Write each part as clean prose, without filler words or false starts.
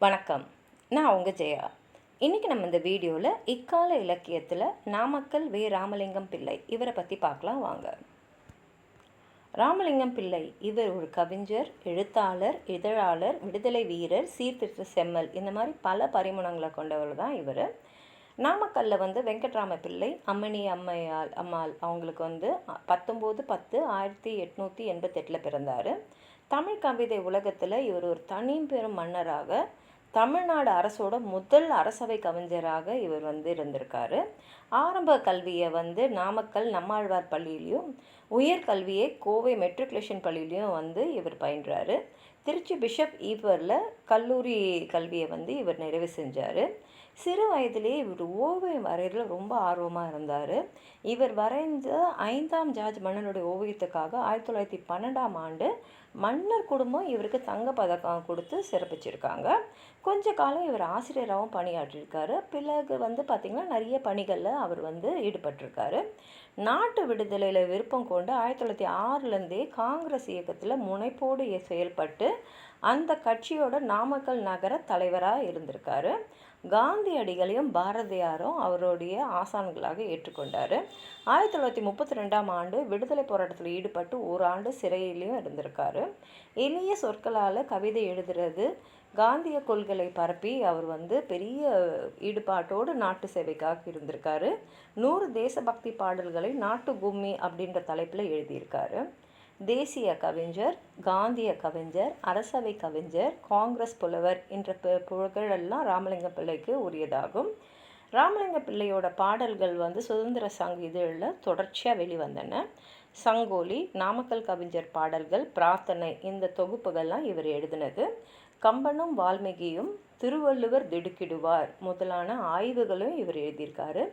வணக்கம். நான் உங்கள் ஜெயா. இன்றைக்கி நம்ம இந்த வீடியோவில் இக்கால இலக்கியத்தில் நாமக்கல் வே. ராமலிங்கம் பிள்ளை இவரை பற்றி பார்க்கலாம் வாங்க. ராமலிங்கம் பிள்ளை இவர் ஒரு கவிஞர், எழுத்தாளர், இதழாளர், விடுதலை வீரர், சீர்திருத்த செம்மல், இந்த மாதிரி பல பரிமாணங்களை கொண்டவர் தான் இவர். நாமக்கல்லில் வெங்கட்ராம பிள்ளை, அம்மணி அம்மாள் அவங்களுக்கு 19/10/1888 பிறந்தார். தமிழ் கவிதை உலகத்தில் இவர் ஒரு தனிப்பெரும் மன்னராக, தமிழ்நாடு அரசோட முதல் அரசவை கவிஞராக இவர் இருந்திருக்காரு. ஆரம்ப கல்வியை நாமக்கல் நம்மாழ்வார் பள்ளியிலையும், உயர்கல்வியை கோவை மெட்ரிகுலேஷன் பள்ளியிலையும் இவர் பயின்றார். திருச்சி பிஷப் ஈவரில் கல்லூரி கல்வியை இவர் நிறைவு செஞ்சார். சிறு வயதிலேயே இவர் ஓவியம் வரைகிறதுல ரொம்ப ஆர்வமாக இருந்தார். இவர் வரைந்த 5ஆம் ஜார்ஜ் மன்னனுடைய ஓவியத்துக்காக 1912ஆம் ஆண்டு மன்னர் குடும்பம் இவருக்கு தங்கப்பதக்கம் கொடுத்து சிறப்பிச்சிருக்காங்க. கொஞ்ச காலம் இவர் ஆசிரியராகவும் பணியாற்றியிருக்காரு. பிறகு பார்த்திங்கன்னா நிறைய பணிகளில் அவர் ஈடுபட்டிருக்காரு. நாட்டு விடுதலையில் விருப்பம் கொண்டு 1906லேருந்தே காங்கிரஸ் இயக்கத்தில் முனைப்போடு செயல்பட்டு அந்த கட்சியோட நாமக்கல் நகர தலைவராக இருந்திருக்காரு. காந்தியடிகளையும் பாரதியாரும் அவருடைய ஆசான்களாக ஏற்றுக்கொண்டார். 1932ஆம் ஆண்டு விடுதலை போராட்டத்தில் ஈடுபட்டு ஓராண்டு சிறையிலையும் இருந்திருக்காரு. எளிய சொற்களால் கவிதை எழுதுறது, காந்திய கொள்கைகளை பரப்பி அவர் பெரிய ஈடுபாட்டோடு நாட்டு சேவைக்காக இருந்திருக்காரு. 100 தேசபக்தி பாடல்களை நாட்டு பூமி அப்படின்ற தலைப்பில் எழுதியிருக்காரு. தேசிய கவிஞர், காந்திய கவிஞர், அரசவை கவிஞர், காங்கிரஸ் புலவர் என்ற புகழெல்லாம் ராமலிங்க பிள்ளைக்கு உரியதாகும். ராமலிங்க பிள்ளையோட பாடல்கள் சுதந்திர சங்க இதழில் தொடர்ச்சியாக வெளிவந்தன. சங்கோலி, நாமக்கல் கவிஞர் பாடல்கள், பிரார்த்தனை, இந்த தொகுப்புகள்லாம் இவர் எழுதினது. கம்பனும் வால்மீகியும், திருவள்ளுவர் திடுக்கிடுவார் முதலான ஆய்வுகளும் இவர் எழுதியிருக்காரு.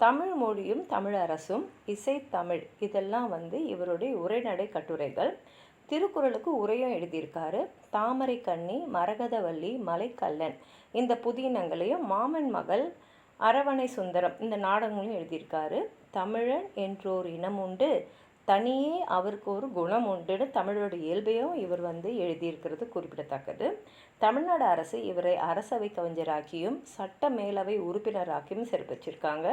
தமிழ் மொழியும் தமிழரசும், இசைத்தமிழ், இதெல்லாம் இவருடைய உரைநடை கட்டுரைகள். திருக்குறளுக்கு உரையும் எழுதியிருக்காரு. தாமரை கண்ணி, மரகதவல்லி, மலைக்கல்லன், இந்த புதினங்களையும், மாமன் மகள், அரவணை சுந்தரம், இந்த நாடகங்களையும் எழுதியிருக்காரு. தமிழன் என்றோர் இனம் உண்டு, தனியே அவருக்கு ஒரு குணம் உண்டுன்னு தமிழோட இயல்பையும் இவர் எழுதியிருக்கிறது குறிப்பிடத்தக்கது. தமிழ்நாடு அரசு இவரை அரசவை கவிஞராக்கியும் சட்ட மேலவை உறுப்பினராக்கியும் சிறப்பிச்சிருக்காங்க.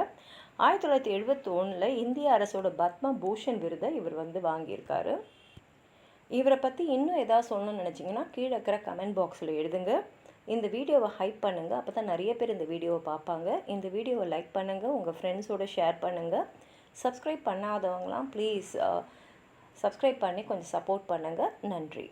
1971 இந்திய அரசோட பத்ம பூஷன் விருதை இவர் வாங்கியிருக்காரு. இவரை பற்றி இன்னும் எதாவது சொல்லணும்னு நினச்சிங்கன்னா கீழே இருக்கிற கமெண்ட் பாக்ஸில் எழுதுங்க. இந்த வீடியோவை ஹைப் பண்ணுங்கள், அப்போ தான் நிறைய பேர் இந்த வீடியோவை பார்ப்பாங்க. இந்த வீடியோவை லைக் பண்ணுங்கள், உங்கள் ஃப்ரெண்ட்ஸோடு ஷேர் பண்ணுங்கள். சப்ஸ்கிரைப் பண்ணாதவங்களாம் ப்ளீஸ் சப்ஸ்கிரைப் பண்ணி கொஞ்சம் சப்போர்ட் பண்ணுங்கள். நன்றி.